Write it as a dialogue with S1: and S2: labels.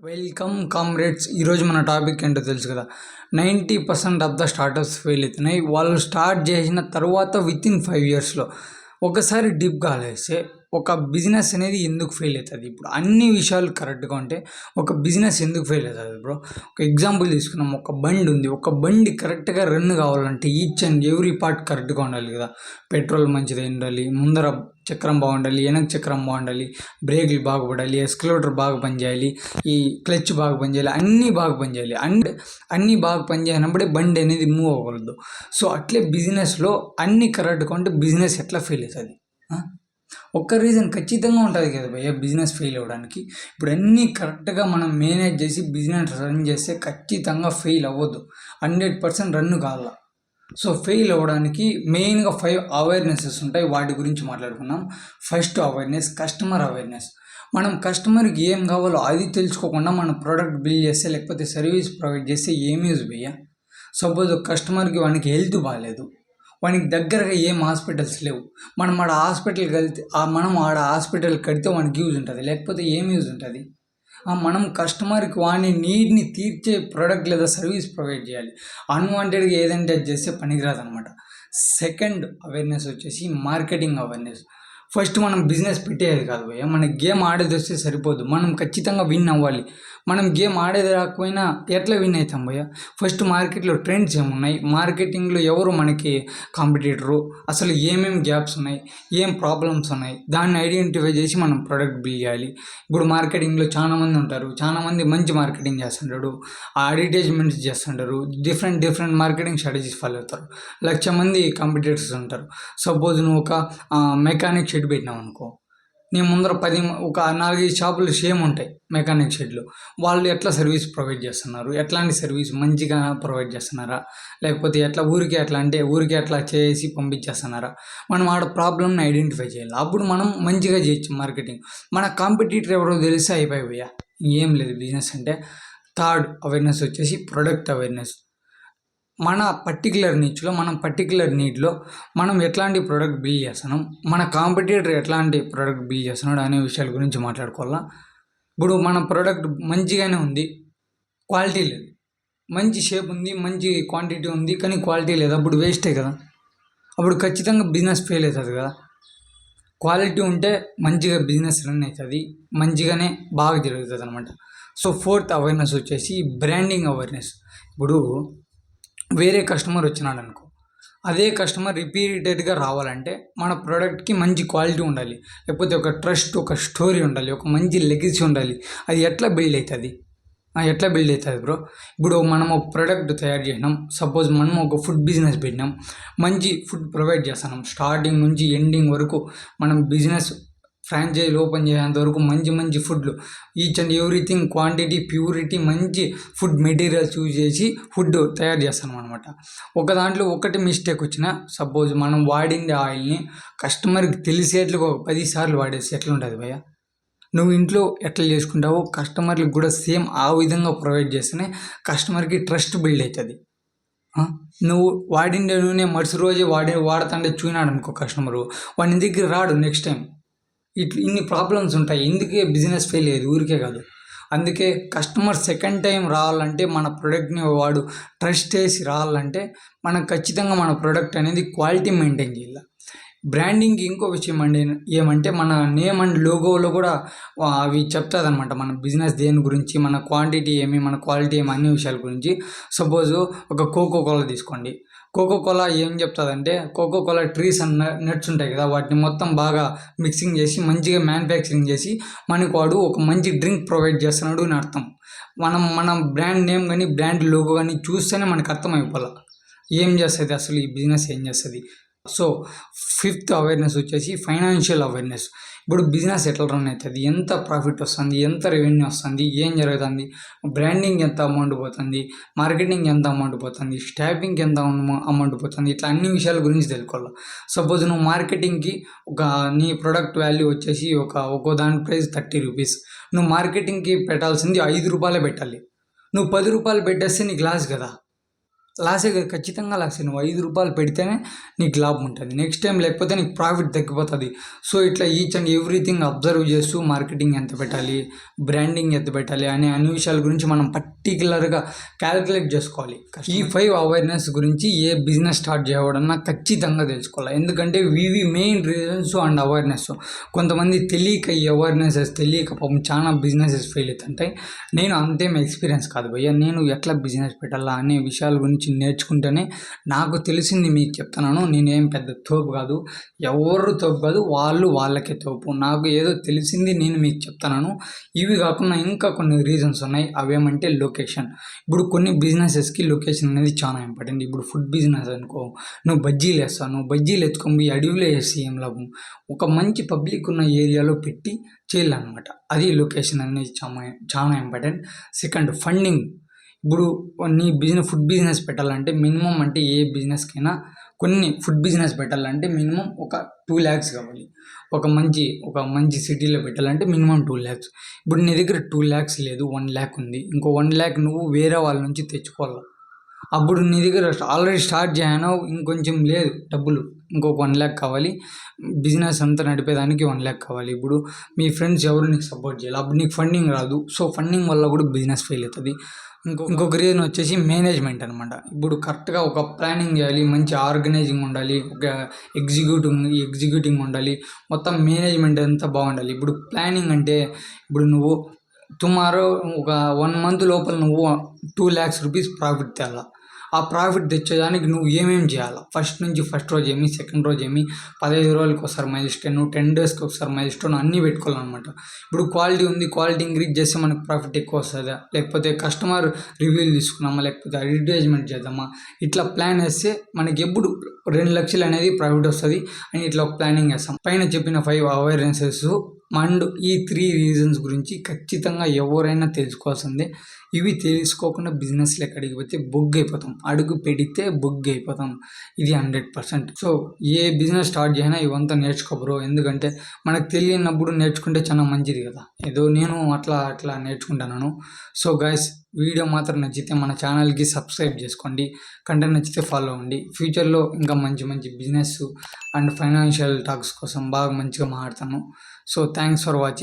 S1: Welcome comrades. ఈరోజు మన topic ఏంటో తెలుసు కదా. 90% ఆఫ్ ద స్టార్టప్స్ ఫెయిల్ అవుతున్నాయి. వాళ్ళు స్టార్ట్ చేసిన తర్వాత వితిన్ 5 ఇయర్స్లో ఒకసారి డీప్ కాలేస్తే ఒక బిజినెస్ అనేది ఎందుకు ఫెయిల్ అవుతుంది. ఇప్పుడు అన్ని విషయాలు కరెక్ట్గా ఉంటే ఒక బిజినెస్ ఎందుకు ఫెయిల్ అవుతుంది బ్రో. ఒక ఎగ్జాంపుల్ తీసుకున్నాం. ఒక బండి ఉంది. ఒక బండి కరెక్ట్గా రన్ కావాలంటే ఈచ్ అండ్ ఎవ్రీ పార్ట్ కరెక్ట్గా ఉండాలి కదా. పెట్రోల్ మంచిగా ఉండాలి, ముందర చక్రం బాగుండాలి, వెనక చక్రం బాగుండాలి, బ్రేకులు బాగుపడాలి, ఎస్కలేటర్ బాగా పనిచేయాలి, ఈ క్లచ్ బాగా పనిచేయాలి, అన్నీ బాగా పనిచేయాలి. అండ్ అన్నీ బాగా పనిచేయనప్పుడే బండి అనేది మూవ్ అవ్వగలదు. సో అట్లే బిజినెస్లో అన్నీ కరెక్ట్గా ఉంటే బిజినెస్ ఎట్లా ఫెయిల్ అవుతుంది. ఒక్క రీజన్ ఖచ్చితంగా ఉంటుంది కదా భయ్య బిజినెస్ ఫెయిల్ అవ్వడానికి. ఇప్పుడు అన్నీ కరెక్ట్గా మనం మేనేజ్ చేసి బిజినెస్ రన్ చేస్తే ఖచ్చితంగా ఫెయిల్ అవ్వద్దు. 100% రన్ కావాల. సో ఫెయిల్ అవ్వడానికి మెయిన్గా 5 అవేర్నెసెస్ ఉంటాయి. వాటి గురించి మాట్లాడుకున్నాం. First awareness, customer awareness. మనం కస్టమర్కి ఏం కావాలో అది తెలుసుకోకుండా మనం ప్రోడక్ట్ బిల్డ్ చేస్తే లేకపోతే సర్వీస్ ప్రొవైడ్ చేస్తే ఏమి యూజ్ భయ్య. సపోజ్ కస్టమర్కి వానికి హెల్త్ బాగాలేదు, వానికి దగ్గరగా ఏం హాస్పిటల్స్ లేవు, మనం ఆడ హాస్పిటల్ కడితే వానికి యూజ్ ఉంటుంది, లేకపోతే ఏం యూజ్ ఉంటుంది. మనం కస్టమర్కి వాని నీడ్ని తీర్చే ప్రోడక్ట్ లేదా సర్వీస్ ప్రొవైడ్ చేయాలి. అన్వాంటెడ్గా ఏదంటే అది చేస్తే పనికిరాదు అనమాట. సెకండ్ అవేర్నెస్ వచ్చేసి మార్కెటింగ్ అవేర్నెస్. ఫస్ట్ మనం బిజినెస్ పెట్టేది కాదు భయ్య, మన గేమ్ ఆడేది వస్తే సరిపోదు, మనం ఖచ్చితంగా విన్ అవ్వాలి. మనం గేమ్ ఆడేది రాకపోయినా ఎట్లా విన్ అవుతాం భయ్య. ఫస్ట్ మార్కెట్లో ట్రెండ్స్ ఏమున్నాయి, మార్కెటింగ్లో ఎవరు మనకి కాంపిటీటరు, అసలు ఏమేమి గ్యాప్స్ ఉన్నాయి, ఏం ప్రాబ్లమ్స్ ఉన్నాయి, దాన్ని ఐడెంటిఫై చేసి మనం ప్రోడక్ట్ బిల్డ్ చేయాలి. ఇప్పుడు మార్కెటింగ్లో చాలామంది ఉంటారు, చాలామంది మంచి మార్కెటింగ్ చేస్తుంటారు, అడ్వర్టైజ్మెంట్స్ చేస్తుంటారు, డిఫరెంట్ మార్కెటింగ్ స్ట్రాటజీస్ ఫాలో అవుతారు. 1,00,000 మంది కాంపిటీటర్స్ ఉంటారు. సపోజ్ నువ్వు ఒక మెకానిక్ షెడ్ పెట్టినావు అనుకో, నీ ముందర ఒక 4-5 షాపులు సేమ్ ఉంటాయి మెకానిక్ షెడ్లు. వాళ్ళు ఎట్లా సర్వీస్ ప్రొవైడ్ చేస్తున్నారు, ఎట్లాంటి సర్వీస్ మంచిగా ప్రొవైడ్ చేస్తున్నారా, లేకపోతే ఊరికే అట్లా చేసి పంపించేస్తున్నారా, మనం ఆడ ప్రాబ్లమ్ని ఐడెంటిఫై చేయాలి. అప్పుడు మనం మంచిగా చేయొచ్చు మార్కెటింగ్. మన కాంపిటీటర్ ఎవరో తెలిస్తే అయిపోయా, ఏం లేదు బిజినెస్ అంటే. థర్డ్ అవేర్నెస్ వచ్చేసి ప్రొడక్ట్ అవేర్నెస్. మన పర్టికులర్ నీడ్లో మనం ఎట్లాంటి ప్రోడక్ట్ బిల్డ్ చేస్తున్నాం, మన కాంపిటీటర్ ఎట్లాంటి ప్రోడక్ట్ బిల్డ్ చేస్తున్నాడు అనే విషయాల గురించి మాట్లాడుకోవాలా. ఇప్పుడు మన ప్రోడక్ట్ మంచిగానే ఉంది, క్వాలిటీ లేదు. మంచి షేప్ ఉంది, మంచి క్వాంటిటీ ఉంది, కానీ క్వాలిటీ లేదు. అప్పుడు వేస్టే కదా. అప్పుడు ఖచ్చితంగా బిజినెస్ ఫెయిల్ అవుతుంది కదా. క్వాలిటీ ఉంటే మంచిగా బిజినెస్ రన్ అవుతుంది, మంచిగానే బాగా జరుగుతుంది అనమాట. సో ఫోర్త్ అవేర్నెస్ వచ్చేసి బ్రాండింగ్ అవేర్నెస్. ఇప్పుడు వేరే కస్టమర్ వచ్చినాడు అనుకో, అదే కస్టమర్ రిపీటెడ్గా రావాలంటే మన ప్రోడక్ట్కి మంచి క్వాలిటీ ఉండాలి, లేకపోతే ఒక ట్రస్ట్, ఒక స్టోరీ ఉండాలి, ఒక మంచి లెగసీ ఉండాలి. అది ఎట్లా బిల్డ్ అవుతుంది బ్రో. ఇప్పుడు మనం ఒక ప్రోడక్ట్ తయారు చేసినాం, సపోజ్ మనం ఒక ఫుడ్ బిజినెస్ పెట్టినాం, మంచి ఫుడ్ ప్రొవైడ్ చేస్తున్నాం, స్టార్టింగ్ నుంచి ఎండింగ్ వరకు మనం బిజినెస్ ఫ్రాంచైజీ ఓపెన్ చేసేంత వరకు మంచి ఫుడ్లు, each and everything quantity, purity, మంచి ఫుడ్ మెటీరియల్స్ యూజ్ చేసి ఫుడ్ తయారు చేస్తాం అనమాట. ఒక దాంట్లో ఒకటి మిస్టేక్ వచ్చినా, సపోజ్ మనం వాడిండే ఆయిల్ని కస్టమర్కి తెలిసేట్లుగా ఒక 10 సార్లు వాడేసి ఎట్లా ఉంటుంది భయ్య. నువ్వు ఇంట్లో ఎట్లా చేసుకుంటావో కస్టమర్లకు కూడా సేమ్ ఆ విధంగా ప్రొవైడ్ చేస్తేనే కస్టమర్కి ట్రస్ట్ బిల్డ్ అవుతుంది. నువ్వు వాడిండే నూనె మరుసటి రోజే వాడుతుంటే చూయినాడు అనుకో కస్టమరు, వాడి దగ్గర రాడు నెక్స్ట్ టైం. ఇన్ని ప్రాబ్లమ్స్ ఉంటాయి. ఎందుకే బిజినెస్ ఫెయిల్ అయ్యేది, ఊరికే కాదు. అందుకే కస్టమర్ సెకండ్ టైం రావాలంటే, మన ప్రోడక్ట్ని వాడు ట్రస్ట్ చేసి రావాలంటే మనం ఖచ్చితంగా మన ప్రోడక్ట్ అనేది క్వాలిటీ మెయింటైన్ చేయాలి. బ్రాండింగ్ ఇంకో విషయం ఏమంటే మన నేమ్ అండ్ లోగోలో కూడా అవి చెప్తుంది అనమాట, మన బిజినెస్ దేని గురించి, మన క్వాంటిటీ ఏమి, మన క్వాలిటీ ఏమి, అన్ని విషయాల గురించి. సపోజ్ ఒక కోకోకోలా తీసుకోండి. కోకోకోలా ఏం చెప్తుందంటే, కోకోకోలా ట్రీస్ అండ్ నట్స్ ఉంటాయి కదా, వాటిని మొత్తం బాగా మిక్సింగ్ చేసి మంచిగా మ్యానుఫ్యాక్చరింగ్ చేసి మనకు వాడు ఒక మంచి డ్రింక్ ప్రొవైడ్ చేస్తున్నాడు అని అర్థం. మన బ్రాండ్ నేమ్ కానీ బ్రాండ్ లోగో కానీ చూస్తేనే మనకు అర్థమైపోవాలి ఏం చేస్తుంది అసలు ఈ బిజినెస్ ఏం చేస్తుంది. సో ఫిఫ్త్ అవేర్నెస్ వచ్చేసి ఫైనాన్షియల్ అవేర్నెస్. ఇప్పుడు బిజినెస్ ఎట్లా రన్ అవుతుంది, ఎంత ప్రాఫిట్ వస్తుంది, ఎంత రెవెన్యూ వస్తుంది, ఏం జరుగుతుంది, బ్రాండింగ్ ఎంత అమౌంట్ పోతుంది, మార్కెటింగ్ ఎంత అమౌంట్ పోతుంది, స్టాఫింగ్కి ఎంత అమౌంట్ పోతుంది, ఇట్లా అన్ని విషయాల గురించి తెలుసుకోవాలి. సపోజ్ నువ్వు మార్కెటింగ్కి నీ ప్రొడక్ట్ వాల్యూ వచ్చేసి ఒక్కో దాని ప్రైస్ 30 రూపీస్, నువ్వు మార్కెటింగ్కి పెట్టాల్సింది 5 రూపాయలే పెట్టాలి. నువ్వు 10 రూపాయలు పెట్టేస్తే నీకు లాస్ కదా. లాసే కదా, ఖచ్చితంగా లాసే. నువ్వు ₹5 పెడితేనే నీకు లాభం ఉంటుంది. నెక్స్ట్ టైం లేకపోతే నీకు ప్రాఫిట్ తగ్గిపోతుంది. సో ఇట్లా ఈచ్ అండ్ ఎవ్రీథింగ్ అబ్జర్వ్ చేస్తూ మార్కెటింగ్ ఎంత పెట్టాలి, బ్రాండింగ్ ఎంత పెట్టాలి అనే అన్ని విషయాల గురించి మనం పర్టికులర్గా క్యాలిక్యులేట్ చేసుకోవాలి. ఈ 5 అవేర్నెస్ గురించి ఏ బిజినెస్ స్టార్ట్ చేయడన్నా ఖచ్చితంగా తెలుసుకోవాలి. ఎందుకంటే ఇవి మెయిన్ రీజన్స్ అండ్ అవేర్నెస్. కొంతమంది తెలియక ఈ అవేర్నెసెస్ తెలియక పాపం చాలా బిజినెసెస్ ఫెయిల్ అవుతుంటాయి. నేను అంతేం ఎక్స్పీరియన్స్ కాదు భయ్య. నేను ఎట్లా బిజినెస్ పెట్టాలా అనే విషయాల గురించి నేర్చుకుంటేనే నాకు తెలిసింది మీకు చెప్తున్నాను. నేనేం పెద్ద తోపు కాదు, ఎవరు తోపు కాదు, వాళ్ళకే తోపు. నాకు ఏదో తెలిసింది నేను మీకు చెప్తున్నాను. ఇవి కాకుండా ఇంకా కొన్ని రీజన్స్ ఉన్నాయి. అవేమంటే లొకేషన్. ఇప్పుడు కొన్ని బిజినెసెస్కి లొకేషన్ అనేది చాలా ఇంపార్టెంట్. ఇప్పుడు ఫుడ్ బిజినెస్ అనుకో, నువ్వు బజ్జీలు వేస్తావు, నువ్వు బజ్జీలు ఎత్తుకొని పోయి అడవిలో వేసి ఏం లాభం? ఒక మంచి పబ్లిక్ ఉన్న ఏరియాలో పెట్టి చేయాలన్నమాట. అది లొకేషన్ అనేది చాలా ఇంపార్టెంట్. Second, funding. ఇప్పుడు నీ ఫుడ్ బిజినెస్ పెట్టాలంటే మినిమం, అంటే ఏ బిజినెస్కైనా కొన్ని ఫుడ్ బిజినెస్ పెట్టాలంటే మినిమం ఒక 2 lakhs కావాలి. ఒక మంచి సిటీలో పెట్టాలంటే మినిమం 2 lakhs. ఇప్పుడు నీ దగ్గర 2 lakhs లేదు, 1 lakh ఉంది. ఇంకో 1 lakh నువ్వు వేరే వాళ్ళ నుంచి తెచ్చుకోవాలి. అప్పుడు నీ దగ్గర ఆల్రెడీ స్టార్ట్ చేయను, ఇంకొంచెం లేదు డబ్బులు, ఇంకొక 1 lakh కావాలి. బిజినెస్ అంతా నడిపేదానికి 1 lakh కావాలి. ఇప్పుడు మీ ఫ్రెండ్స్ ఎవరు నీకు సపోర్ట్ చేయాలి, అప్పుడు నీకు ఫండింగ్ రాదు. సో ఫండింగ్ వల్ల కూడా బిజినెస్ ఫెయిల్ అవుతుంది. ఇంకొక రీజన్ వచ్చేసి మేనేజ్మెంట్ అనమాట. ఇప్పుడు కరెక్ట్గా ఒక ప్లానింగ్ చేయాలి, మంచి ఆర్గనైజింగ్ ఉండాలి, ఒక ఎగ్జిక్యూటింగ్ ఉండాలి, మొత్తం మేనేజ్మెంట్ అంతా బాగుండాలి. ఇప్పుడు ప్లానింగ్ అంటే ఇప్పుడు నువ్వు టుమారో ఒక 1 month లోపల నువ్వు 2 lakhs rupees ప్రాఫిట్ తేలా. ఆ ప్రాఫిట్ తెచ్చేదానికి నువ్వు ఏమేమి చేయాలి? ఫస్ట్ రోజు ఏమి, సెకండ్ రోజు ఏమి, 15 రోజులకి ఒకసారి మైల్స్టోన్, 10 daysకి ఒకసారి మైల్స్టోన్ అన్నీ పెట్టుకోవాలన్నమాట. ఇప్పుడు క్వాలిటీ ఉంది, క్వాలిటీ ఇంక్రీజ్ చేస్తే మనకు ప్రాఫిట్ ఎక్కువ వస్తుందా, లేకపోతే కస్టమర్ రివ్యూలు తీసుకున్నామా, లేకపోతే అడ్వర్టైజ్మెంట్ చేద్దామా, ఇట్లా ప్లాన్ వేస్తే మనకి ఎప్పుడు 2 lakhs అనేది ప్రాఫిట్ వస్తుంది అని ఇట్లా ఒక ప్లానింగ్ వేస్తాం. పైన చెప్పిన 5 అవేర్నెసెస్ అండ్ ఈ 3 రీజన్స్ గురించి ఖచ్చితంగా ఎవరైనా తెలుసుకోవాల్సిందే. ఇవి తెలుసుకోకుండా బిజినెస్లో ఎక్కడికి పోతే బొగ్గు అయిపోతాం, అడుగు పెడితే బొగ్గు అయిపోతాం. ఇది 100%. సో ఏ బిజినెస్ స్టార్ట్ చేసినా ఇవంతా నేర్చుకో బ్రో. ఎందుకంటే మనకు తెలియనప్పుడు నేర్చుకుంటే చాలా మంచిది కదా. ఏదో నేను అట్లా నేర్చుకుంటున్నాను. సో గైస్, వీడియో మాత్రం నచ్చితే మన ఛానల్కి సబ్స్క్రైబ్ చేసుకోండి, కంటెంట్ నచ్చితే ఫాలో అవ్వండి. ఫ్యూచర్లో ఇంకా మంచి బిజినెస్ అండ్ ఫైనాన్షియల్ టాక్స్ కోసం బాగా మంచిగా మాట్లాడతాను. So thanks for watching.